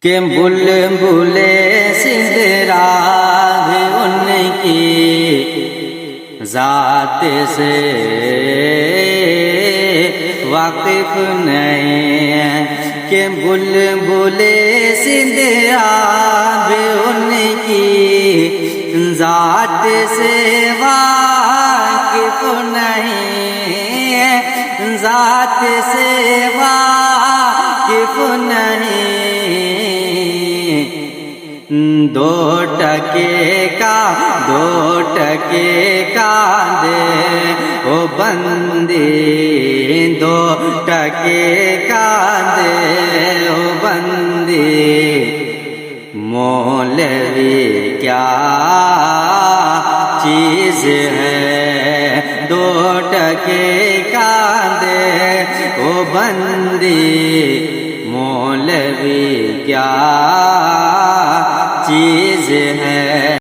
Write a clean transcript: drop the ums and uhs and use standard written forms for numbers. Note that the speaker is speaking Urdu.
کہ بلبلے سدرا بھی ان کی ذات سے واقف نہیں، کہ بلبلے سدرا بھی ان کی ذات سے واقف نہیں، ذات سے واقف نہیں۔ دو ٹکے کا دے او بندی، دو ٹکے کا دے او بندی، مولوی کیا چیز ہے، دو ٹکے کا دے او بندی، مولوی کیا چیز ہے۔